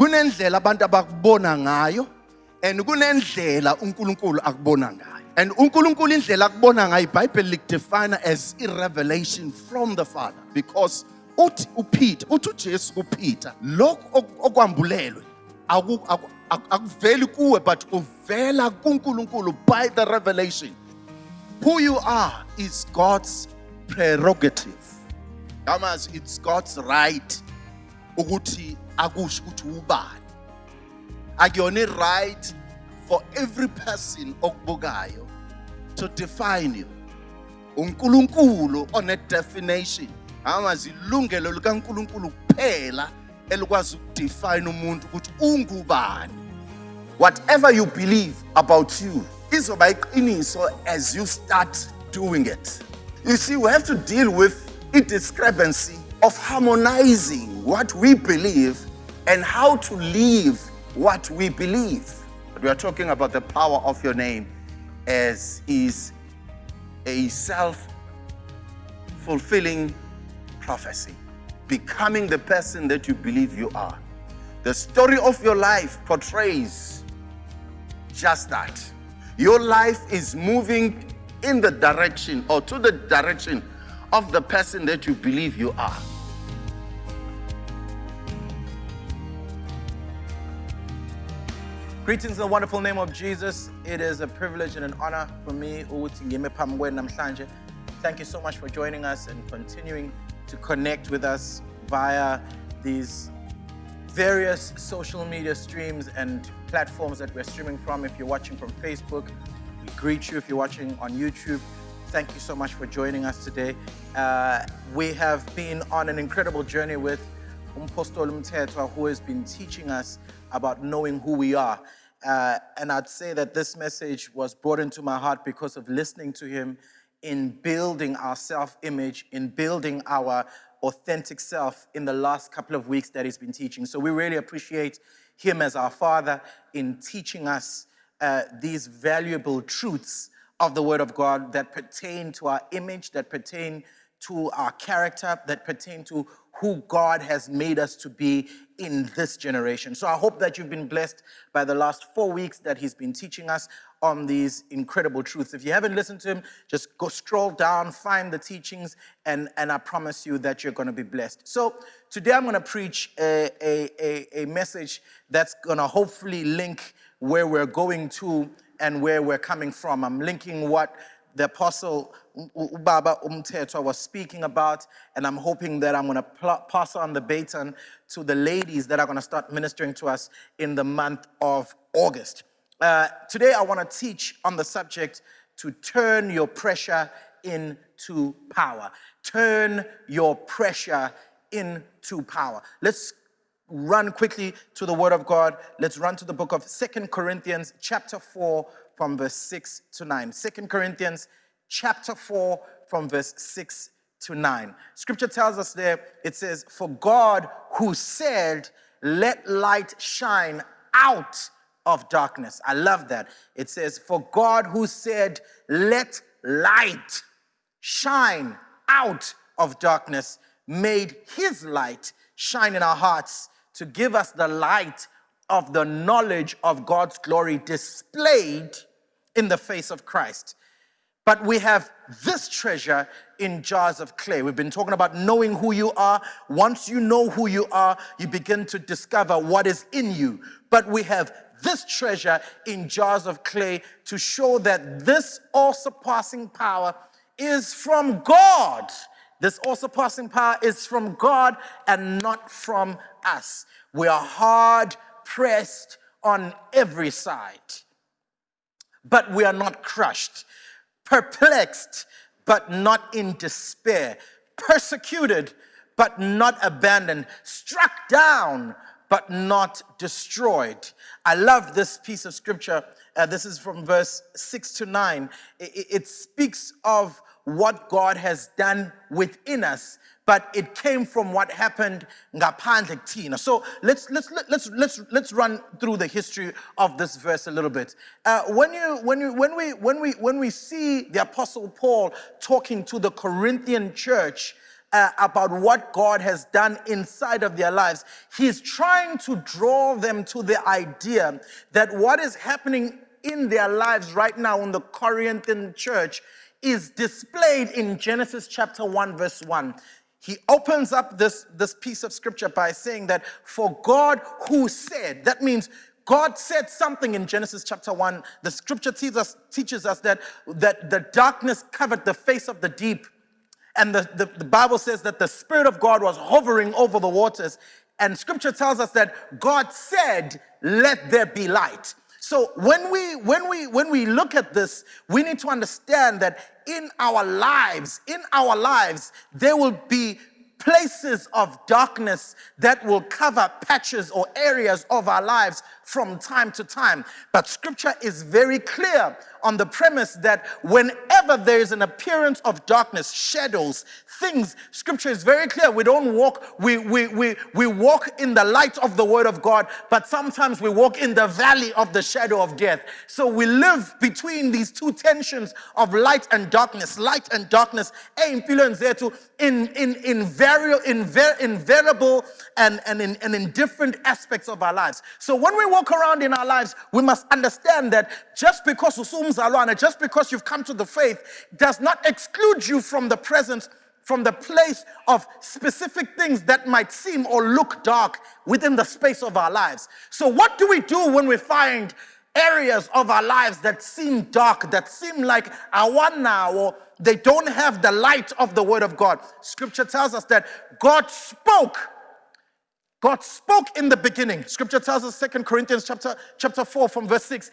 Kunendlela abantu abakubona ngayo and kunendlela uNkulunkulu akubona ngayo. And uNkulunkulu indlela akubona ngayo iBhayibheli define as a revelation from the Father, because uthi uJesu kuPeter lokho okwambulelwe akuveli kuwe but uvela kuNkulunkulu by the revelation. Who you are is God's prerogative. Yamas, it's God's right ukuthi akusho ukuthi ubani. Akuyona right for every person okubukayo to define you. uNkulunkulu on a definition. Yamas, ilungelo likaNkulunkulu kuphela elikwazi ukudefine umuntu ukuthi ungubani. Whatever you believe about you izoba iqiniso as you start doing it. You see, we have to deal with a discrepancy of harmonizing what we believe and how to live what we believe. But we are talking about the power of your name as is a self-fulfilling prophecy. Becoming the person that you believe you are. The story of your life portrays just that. Your life is moving in the direction or to the direction of the person that you believe you are. Greetings in the wonderful name of Jesus. It is a privilege and an honor for me. Thank you so much for joining us and continuing to connect with us via these various social media streams and platforms that we're streaming from. If you're watching from Facebook, we greet you. If you're watching on YouTube, thank you so much for joining us today. We have been on an incredible journey with Khaya Mthethwa, who has been teaching us about knowing who we are. And I'd say that this message was brought into my heart because of listening to him in building our self-image, in building our authentic self in the last couple of weeks that he's been teaching. So we really appreciate him as our father in teaching us these valuable truths of the Word of God that pertain to our image, that pertain to our character, that pertain to who God has made us to be in this generation. So I hope that you've been blessed by the last 4 weeks that he's been teaching us on these incredible truths. If you haven't listened to him, just go scroll down, find the teachings, and I promise you that you're going to be blessed. So today I'm going to preach a message that's going to hopefully link where we're going to and where we're coming from. I'm linking what the Apostle Ubaba Mthethwa was speaking about, and I'm hoping that I'm going to pass on the baton to the ladies that are going to start ministering to us in the month of August. Today I want to teach on the subject to turn your pressure into power. Turn your pressure into power. Let's run quickly to the Word of God. Let's run to the book of 2 Corinthians chapter 4 from verse 6 to 9. 2 Corinthians chapter 4 from verse 6 to 9. Scripture tells us there, it says, "For God who said, 'Let light shine out of darkness.'" I love that. It says, "For God who said, 'Let light shine out of darkness,' made his light shine in our hearts to give us the light of the knowledge of God's glory displayed in the face of Christ. But we have this treasure in jars of clay." We've been talking about knowing who you are. Once you know who you are, you begin to discover what is in you. But we have this treasure in jars of clay to show that this all-surpassing power is from God. This all-surpassing power is from God and not from us. We are hard pressed on every side, but we are not crushed. Perplexed, but not in despair. Persecuted, but not abandoned. Struck down, but not destroyed. I love this piece of scripture. This is from verse 6 to 9. It speaks of what God has done within us, but it came from what happened ngaphandle kuthina. So let's run through the history of this verse a little bit. When we see the Apostle Paul talking to the Corinthian church, about what God has done inside of their lives. He's trying to draw them to the idea that what is happening in their lives right now in the Corinthian church is displayed in Genesis chapter 1, verse 1. He opens up this piece of scripture by saying that for God who said, that means God said something in Genesis chapter 1. The scripture teaches us that the darkness covered the face of the deep. And the Bible says that the Spirit of God was hovering over the waters. And scripture tells us that God said, let there be light. So when we look at this, we need to understand that in our lives, there will be places of darkness that will cover patches or areas of our lives from time to time. But scripture is very clear on the premise that whenever there is an appearance of darkness, shadows, things, scripture is very clear. We don't walk, we walk in the light of the word of God, but sometimes we walk in the valley of the shadow of death. So we live between these two tensions of light and darkness. Light and darkness, invariable and in different aspects of our lives. So when we walk around in our lives, we must understand that just because just because you've come to the faith does not exclude you from the presence, from the place of specific things that might seem or look dark within the space of our lives. So what do we do when we find areas of our lives that seem dark, that seem like awana, or they don't have the light of the word of God? Scripture tells us that God spoke in the beginning. Scripture tells us 2 Corinthians chapter 4 from verse 6.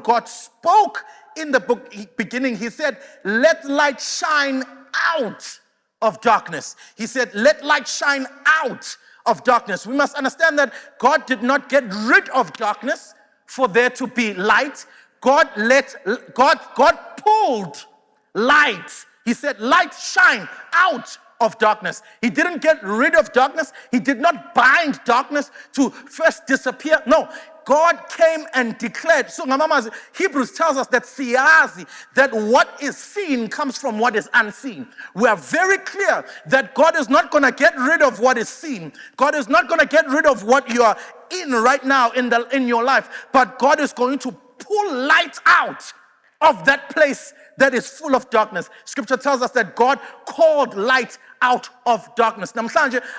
God spoke in the beginning. He said, let light shine out of darkness. He said, let light shine out of darkness. We must understand that God did not get rid of darkness for there to be light. God pulled light. He said, light shine out of darkness. He didn't get rid of darkness. He did not bind darkness to first disappear. No, God came and declared. So Hebrews tells us that that what is seen comes from what is unseen. We are very clear that God is not going to get rid of what is seen. God is not going to get rid of what you are in right now in your life. But God is going to pull light out of that place that is full of darkness. Scripture tells us that God called light out of darkness. Now,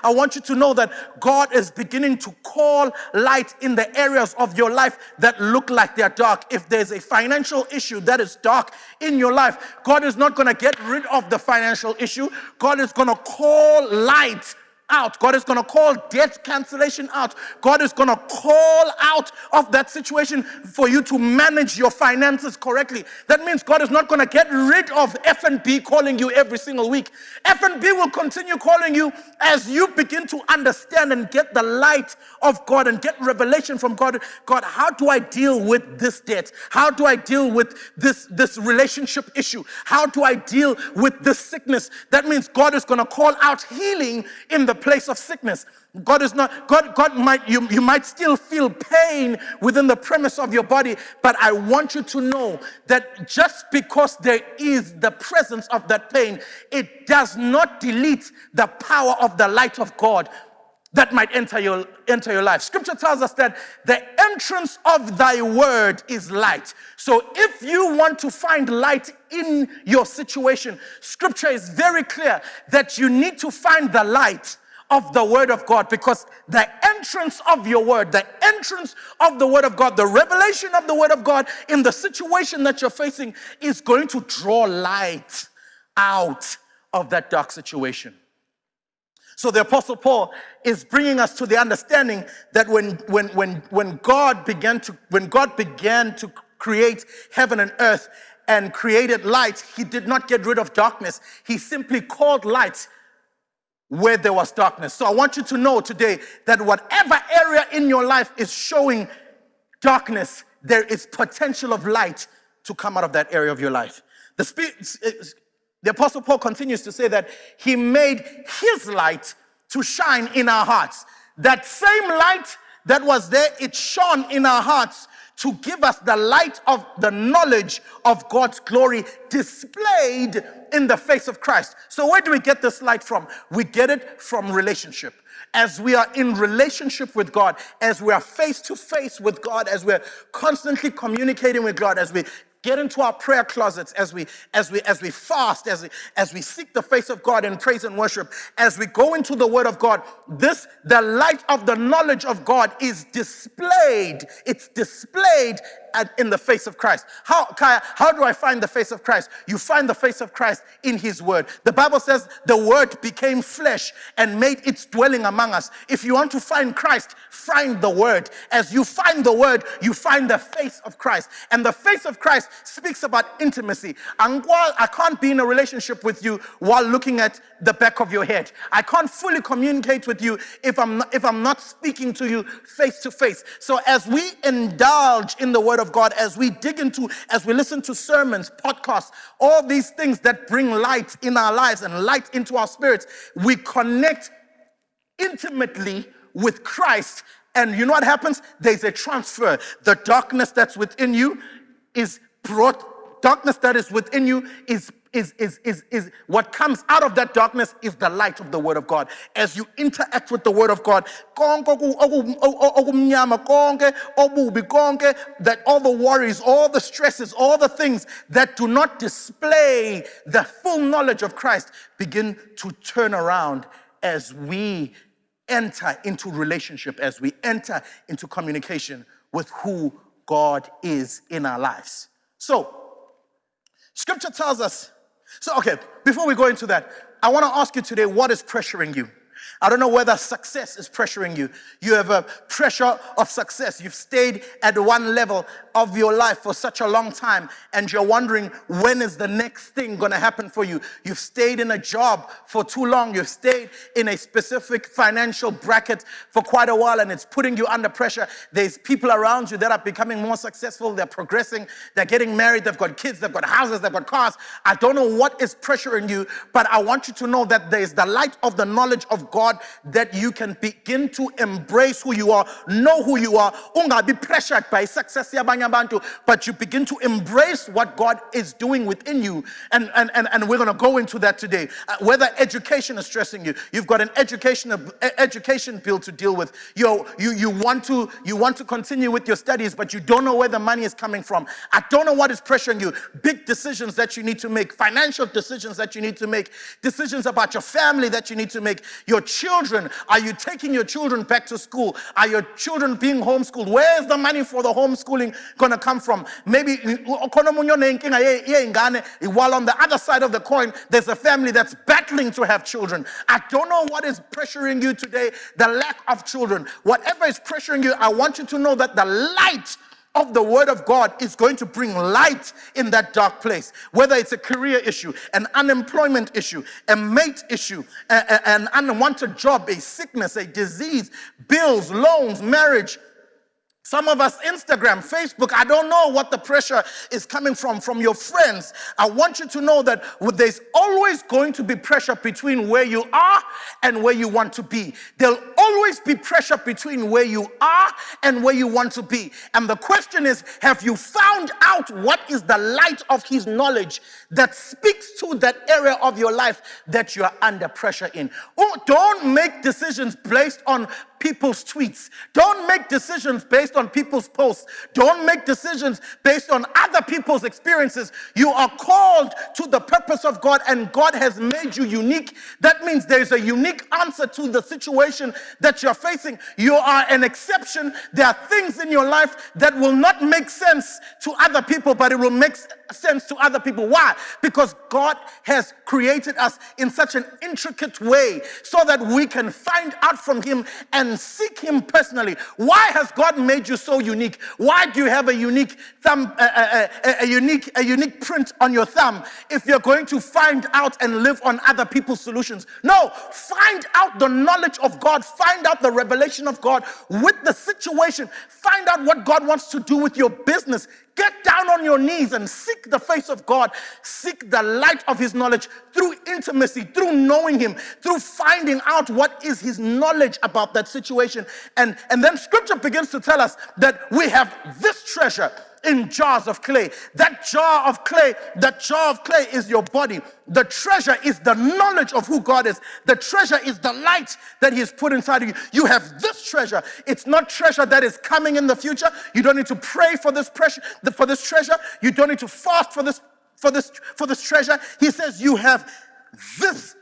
I want you to know that God is beginning to call light in the areas of your life that look like they're dark. If there's a financial issue that is dark in your life, God is not going to get rid of the financial issue. God is going to call light out. God is going to call debt cancellation out. God is going to call out of that situation for you to manage your finances correctly. That means God is not going to get rid of F&B calling you every single week. F&B will continue calling you as you begin to understand and get the light of God and get revelation from God. God, how do I deal with this debt? How do I deal with this relationship issue? How do I deal with this sickness? That means God is going to call out healing in the place of sickness. You might still feel pain within the premise of your body, but I want you to know that just because there is the presence of that pain, it does not delete the power of the light of God that might enter your life. Scripture tells us that the entrance of thy word is light. So if you want to find light in your situation, scripture is very clear that you need to find the light of the word of God, because the entrance of your word, the entrance of the word of God, the revelation of the word of God in the situation that you're facing is going to draw light out of that dark situation. So the Apostle Paul is bringing us to the understanding that when God began to create heaven and earth and created light, he did not get rid of darkness. He simply called light where there was darkness. So I want you to know today that whatever area in your life is showing darkness, there is potential of light to come out of that area of your life. The Apostle Paul continues to say that he made his light to shine in our hearts. That same light that was there, it shone in our hearts to give us the light of the knowledge of God's glory displayed in the face of Christ. So where do we get this light from? We get it from relationship. As we are in relationship with God, as we are face to face with God, as we're constantly communicating with God, as we get into our prayer closets, as we fast, as we seek the face of God in praise and worship, as we go into the Word of God, the light of the knowledge of God is displayed. It's displayed in the face of Christ. Khaya, how do I find the face of Christ? You find the face of Christ in His Word. The Bible says the Word became flesh and made its dwelling among us. If you want to find Christ, find the Word. As you find the Word, you find the face of Christ. And the face of Christ speaks about intimacy. And while I can't be in a relationship with you while looking at the back of your head, I can't fully communicate with you if I'm not speaking to you face to face. So as we indulge in the Word of God, as we dig into, as we listen to sermons, podcasts, all these things that bring light in our lives and light into our spirits, we connect intimately with Christ. And you know what happens? There's a transfer. The darkness that's within you is brought, darkness that is within you is what comes out of that darkness is the light of the Word of God. As you interact with the Word of God, that all the worries, all the stresses, all the things that do not display the full knowledge of Christ begin to turn around as we enter into relationship, as we enter into communication with who God is in our lives. So, Scripture tells us, okay, before we go into that, I want to ask you today, what is pressuring you? I don't know whether success is pressuring you. You have a pressure of success. You've stayed at one level of your life for such a long time, and you're wondering, when is the next thing going to happen for you? You've stayed in a job for too long. You've stayed in a specific financial bracket for quite a while, and it's putting you under pressure. There's people around you that are becoming more successful. They're progressing. They're getting married. They've got kids. They've got houses. They've got cars. I don't know what is pressuring you, but I want you to know that there's the light of the knowledge of God that you can begin to embrace who you are, know who you are. Be pressured by success, but you begin to embrace what God is doing within you. And we're going to go into that today. Whether education is stressing you, you've got an education bill to deal with. You want to continue with your studies, but you don't know where the money is coming from. I don't know what is pressuring you. Big decisions that you need to make, financial decisions that you need to make, decisions about your family that you need to make, your children. Are you taking your children back to school? Are your children being homeschooled? Where's the money for the homeschooling going to come from? Maybe while on the other side of the coin, there's a family that's battling to have children. I don't know what is pressuring you today, the lack of children. Whatever is pressuring you, I want you to know that the light of the Word of God is going to bring light in that dark place. Whether it's a career issue, an unemployment issue, a mate issue, an unwanted job, a sickness, a disease, bills, loans, marriage. Some of us, Instagram, Facebook, I don't know what the pressure is coming from your friends. I want you to know that there's always going to be pressure between where you are and where you want to be. There'll always be pressure between where you are and where you want to be. And the question is, have you found out what is the light of His knowledge that speaks to that area of your life that you are under pressure in? Oh, don't make decisions based on people's tweets. Don't make decisions based on people's posts. Don't make decisions based on other people's experiences. You are called to the purpose of God, and God has made you unique. That means there's a unique answer to the situation that you're facing. You are an exception. There are things in your life that will not make sense to other people, but it will make sense to other people. Why? Because God has created us in such an intricate way so that we can find out from Him and seek Him personally. Why has God made you so unique? Why do you have a unique thumb, a unique print on your thumb if you're going to find out and live on other people's solutions? No, find out the knowledge of God Find out the revelation of God with the situation. Find out what God wants to do with your business. Get down on your knees and seek the face of God. Seek the light of his knowledge through intimacy, through knowing him, through finding out what is his knowledge about that situation. And then scripture begins to tell us that we have this treasure in jars of clay. That jar of clay is your body. The treasure is the knowledge of who God is. The treasure is the light that he has put inside of you. You have this treasure. It's not treasure that is coming in the future. You don't need to pray for this treasure. You don't need to fast for this treasure. He says you have this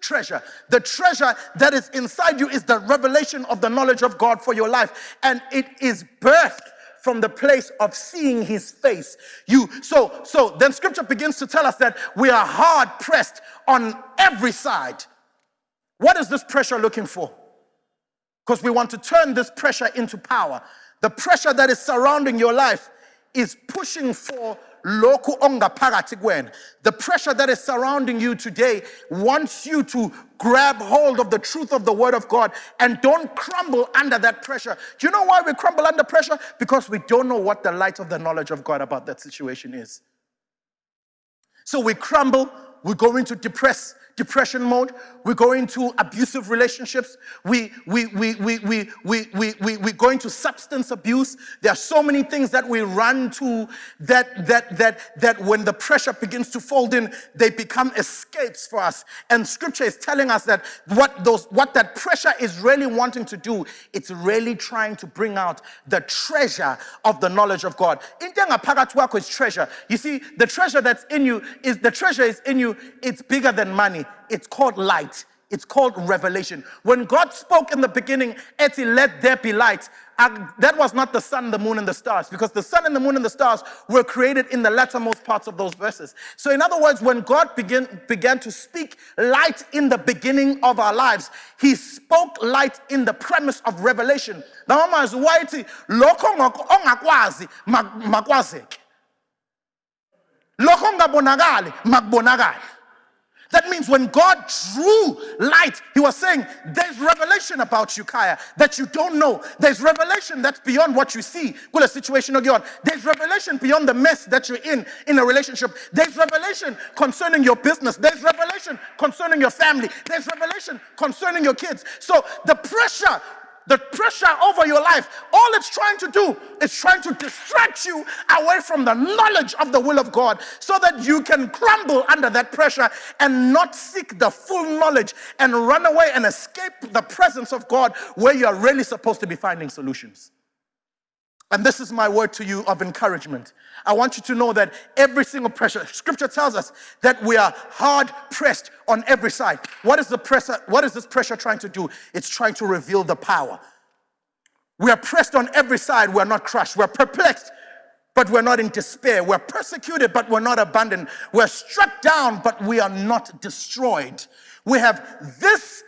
treasure. The treasure that is inside you is the revelation of the knowledge of God for your life. And it is birthed from the place of seeing his face. So then scripture begins to tell us that we are hard pressed on every side. What is this pressure looking for? Because we want to turn this pressure into power. The pressure that is surrounding your life is pushing for lokhu ongaphakathi kwena. The pressure that is surrounding you today wants you to grab hold of the truth of the word of God and don't crumble under that pressure. Do you know why we crumble under pressure? Because we don't know what the light of the knowledge of God about that situation is. So we crumble, we go into depression mode, we go into abusive relationships, we go into substance abuse. There are so many things that we run to that when the pressure begins to fold in, they become escapes for us. And scripture is telling us that what that pressure is really wanting to do, it's really trying to bring out the treasure of the knowledge of God. Into ngaphakathi kwakho is treasure. You see, the treasure that's in you is in you. It's bigger than money. It's called light. It's called revelation. When God spoke in the beginning, Eti, let there be light, that was not the sun, the moon, and the stars, because the sun and the moon and the stars were created in the lattermost parts of those verses. So in other words, when God began to speak light in the beginning of our lives, he spoke light in the premise of revelation. Now, makwazi makwazeki. Lokho ongabonakali makubonakali. That means when God drew light, he was saying, there's revelation about you, Khaya, that you don't know. There's revelation that's beyond what you see. Kula situation of God. There's revelation beyond the mess that you're in a relationship. There's revelation concerning your business. There's revelation concerning your family. There's revelation concerning your kids. So the pressure over your life, all it's trying to do is trying to distract you away from the knowledge of the will of God so that you can crumble under that pressure and not seek the full knowledge and run away and escape the presence of God where you are really supposed to be finding solutions. And this is my word to you of encouragement. I want you to know that every single pressure, scripture tells us that we are hard pressed on every side. What is this pressure trying to do? It's trying to reveal the power. We are pressed on every side. We're not crushed. We're perplexed, but we're not in despair. We're persecuted, but we're not abandoned. We're struck down, but we are not destroyed. We have this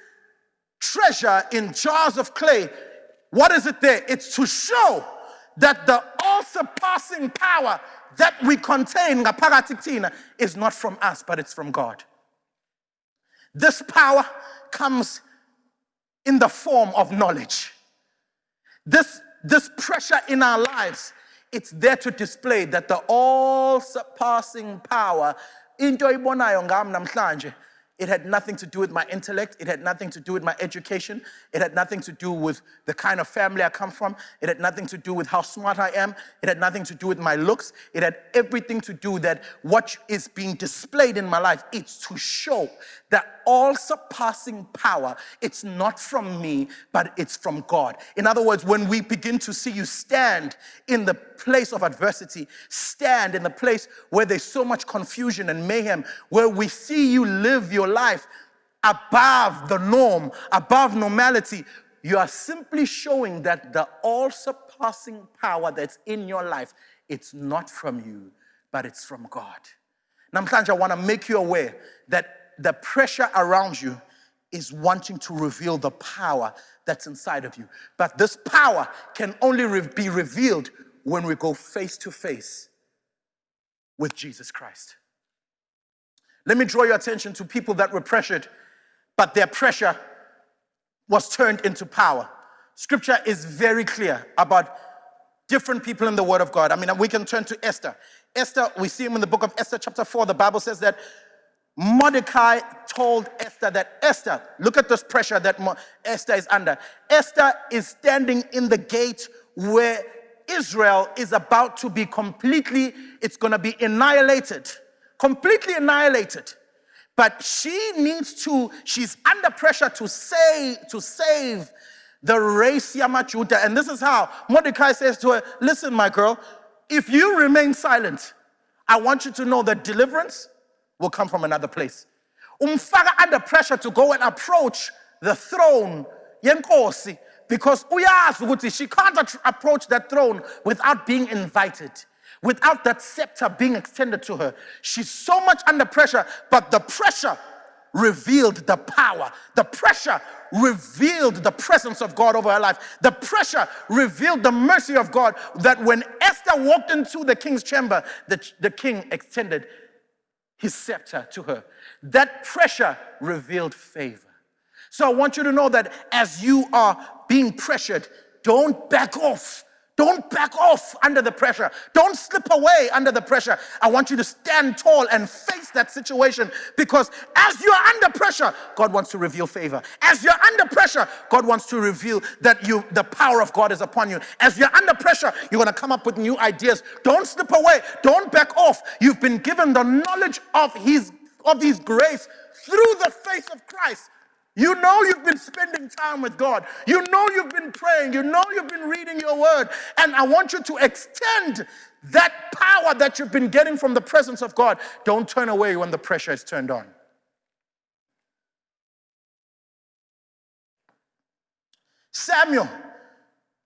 treasure in jars of clay. What is it there? It's to show that the all-surpassing power that we contain is not from us, but it's from God. This power comes in the form of knowledge. This pressure in our lives, it's there to display that the all-surpassing power, into ibonayo ngam namhlanje, it had nothing to do with my intellect. It had nothing to do with my education. It had nothing to do with the kind of family I come from. It had nothing to do with how smart I am. It had nothing to do with my looks. It had everything to do that what is being displayed in my life. It's to show that all-surpassing power, it's not from me, but it's from God. In other words, when we begin to see you stand in the place of adversity, stand in the place where there's so much confusion and mayhem, where we see you live your life above the norm, above normality, you are simply showing that the all-surpassing power that's in your life, it's not from you, but it's from God. Namhlanje, I want to make you aware that the pressure around you is wanting to reveal the power that's inside of you. But this power can only be revealed when we go face to face with Jesus Christ. Let me draw your attention to people that were pressured, but their pressure was turned into power. Scripture is very clear about different people in the Word of God. I mean, we can turn to Esther. Esther, we see him in the book of Esther, chapter 4. The Bible says that Mordecai told Esther that, Esther, look at this pressure that Esther is under. Esther is standing in the gate where Israel is about to be it's going to be annihilated. Completely annihilated. But she's under pressure to save the race Yamajuda. And this is how Mordecai says to her, listen, my girl, if you remain silent, I want you to know that deliverance will come from another place. Umfaka under pressure to go and approach the throne yenkosi, because uyazi ukuthi she can't approach that throne without being invited, without that scepter being extended to her. She's so much under pressure, but the pressure revealed the power. The pressure revealed the presence of God over her life. The pressure revealed the mercy of God, that when Esther walked into the king's chamber, the king extended his scepter to her. That pressure revealed favor. So I want you to know that as you are being pressured, don't back off. Don't back off under the pressure. Don't slip away under the pressure. I want you to stand tall and face that situation, because as you're under pressure, God wants to reveal favor. As you're under pressure, God wants to reveal that the power of God is upon you. As you're under pressure, you're going to come up with new ideas. Don't slip away. Don't back off. You've been given the knowledge of His grace through the face of Christ. You know you've been spending time with God. You know you've been praying. You know you've been reading your word. And I want you to extend that power that you've been getting from the presence of God. Don't turn away when the pressure is turned on. Samuel.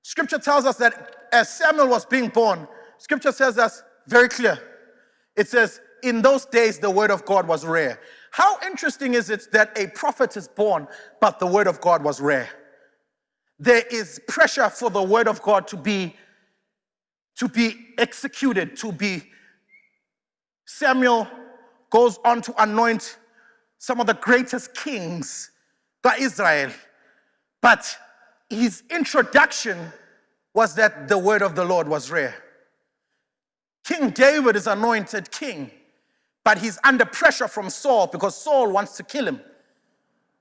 Scripture tells us that as Samuel was being born, Scripture says us very clear. It says, in those days, the word of God was rare. How interesting is it that a prophet is born, but the word of God was rare? There is pressure for the word of God to be executed, Samuel goes on to anoint some of the greatest kings by Israel. But his introduction was that the word of the Lord was rare. King David is anointed king, but he's under pressure from Saul because Saul wants to kill him.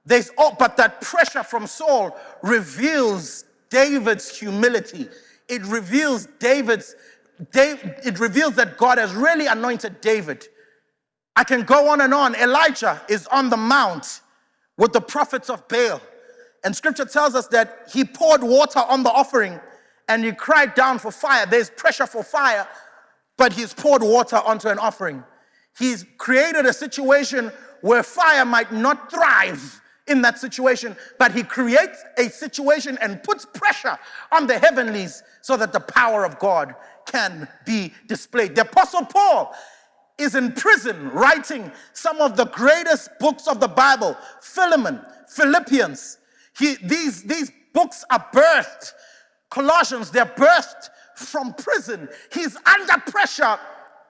But that pressure from Saul reveals David's humility. It reveals that God has really anointed David. I can go on and on. Elijah is on the mount with the prophets of Baal. And scripture tells us that he poured water on the offering and he cried down for fire. There's pressure for fire, but he's poured water onto an offering. He's created a situation where fire might not thrive in that situation, but he creates a situation and puts pressure on the heavenlies so that the power of God can be displayed. The Apostle Paul is in prison writing some of the greatest books of the Bible, Philemon, Philippians. These books are birthed. Colossians, they're birthed from prison. He's under pressure,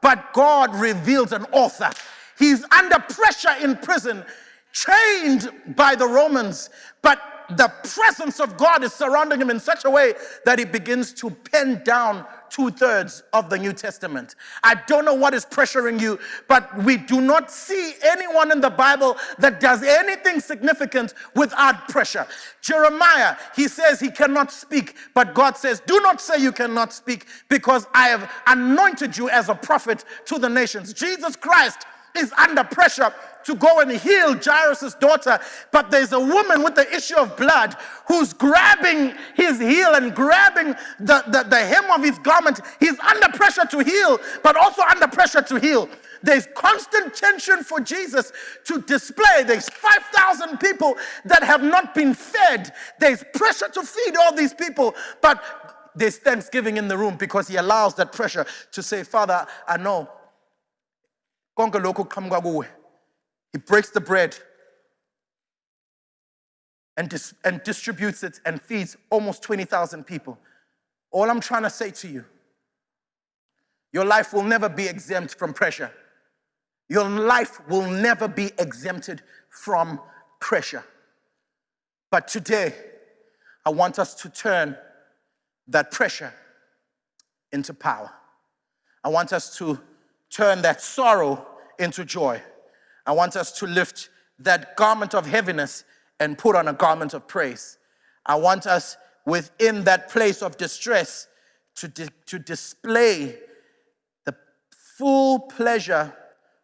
but God reveals an author. He's under pressure in prison, chained by the Romans, but the presence of God is surrounding him in such a way that he begins to pen down 2/3 of the New Testament. I don't know what is pressuring you, but we do not see anyone in the Bible that does anything significant without pressure. Jeremiah, he says he cannot speak, but God says, do not say you cannot speak, because I have anointed you as a prophet to the nations. Jesus Christ is under pressure to go and heal Jairus' daughter, but there's a woman with the issue of blood who's grabbing his heel and grabbing the hem of his garment. He's under pressure to heal, but also under pressure to heal. There's constant tension for Jesus to display. There's 5,000 people that have not been fed. There's pressure to feed all these people, but there's thanksgiving in the room because he allows that pressure to say, Father, I know. He breaks the bread and distributes it and feeds almost 20,000 people. All I'm trying to say to you, your life will never be exempt from pressure. Your life will never be exempted from pressure. But today, I want us to turn that pressure into power. I want us to turn that sorrow into joy. I want us to lift that garment of heaviness and put on a garment of praise. I want us within that place of distress to display the full pleasure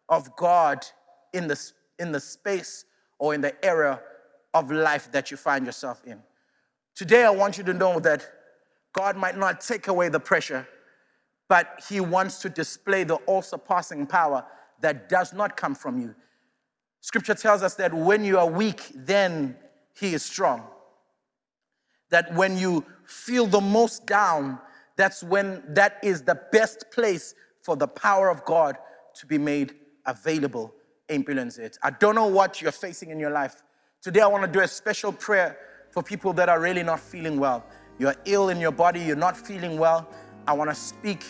of God in the space or in the area of life that you find yourself in. Today, I want you to know that God might not take away the pressure, but he wants to display the all-surpassing power that does not come from you. Scripture tells us that when you are weak, then he is strong. That when you feel the most down, that is the best place for the power of God to be made available. I don't know what you're facing in your life. Today, I want to do a special prayer for people that are really not feeling well. You're ill in your body, you're not feeling well. I want to speak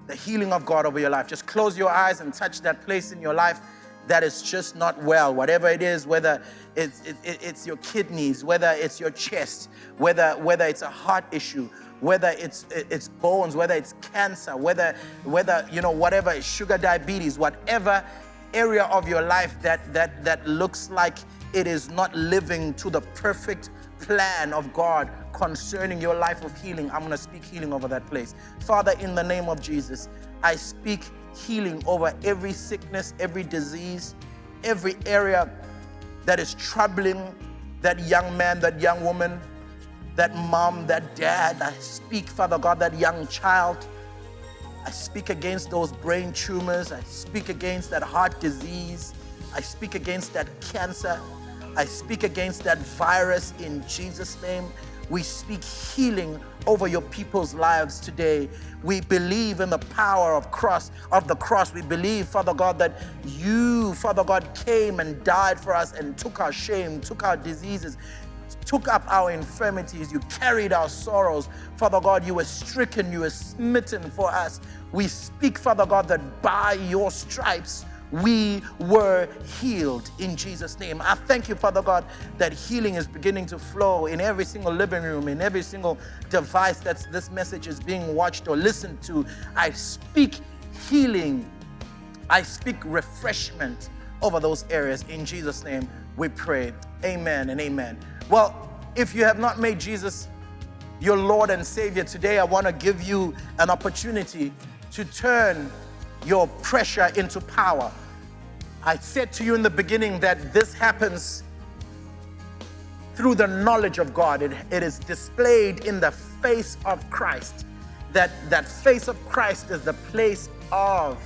the healing of God over your life. Just close your eyes and touch that place in your life that is just not well. Whatever it is, whether it's your kidneys, whether it's your chest, whether it's a heart issue, whether it's bones, whether it's cancer, whether whatever, it's sugar, diabetes, whatever area of your life that looks like it is not living to the perfect plan of God concerning your life of healing. I'm going to speak healing over that place. Father, in the name of Jesus, I speak healing over every sickness, every disease, every area that is troubling that young man, that young woman, that mom, that dad. I speak, Father God, that young child. I speak against those brain tumors. I speak against that heart disease. I speak against that cancer. I speak against that virus in Jesus' name. We speak healing over your people's lives today. We believe in the power of the cross. We believe, Father God, that you, Father God, came and died for us and took our shame, took our diseases, took up our infirmities. You carried our sorrows. Father God, you were stricken, you were smitten for us. We speak, Father God, that by your stripes, we were healed in Jesus' name. I thank you, Father God, that healing is beginning to flow in every single living room, in every single device that this message is being watched or listened to. I speak healing. I speak refreshment over those areas. In Jesus' name, we pray. Amen and amen. Well, if you have not made Jesus your Lord and Savior today, I want to give you an opportunity to turn your pressure into power. I said to you in the beginning that this happens through the knowledge of God. It is displayed in the face of Christ. That face of Christ is the place of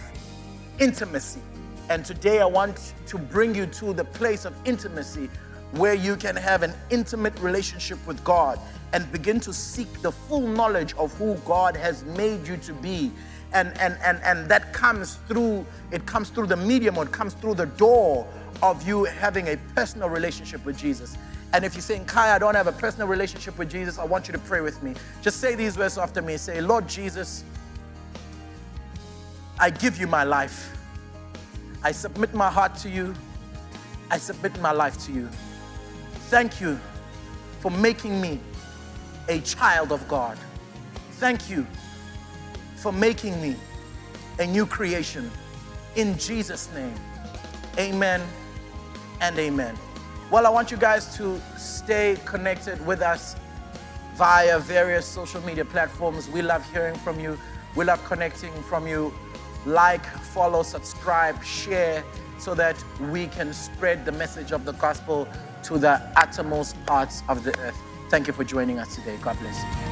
intimacy. And today I want to bring you to the place of intimacy where you can have an intimate relationship with God and begin to seek the full knowledge of who God has made you to be. And that comes through the medium, or it comes through the door of you having a personal relationship with Jesus. And if you're saying, Khaya, I don't have a personal relationship with Jesus, I want you to pray with me. Just say these words after me. Say, Lord Jesus, I give you my life. I submit my heart to you. I submit my life to you. Thank you for making me a child of God. Thank you for making me a new creation. In Jesus' name, amen and amen. Well, I want you guys to stay connected with us via various social media platforms. We love hearing from you. We love connecting from you. Like, follow, subscribe, share, so that we can spread the message of the gospel to the uttermost parts of the earth. Thank you for joining us today. God bless you.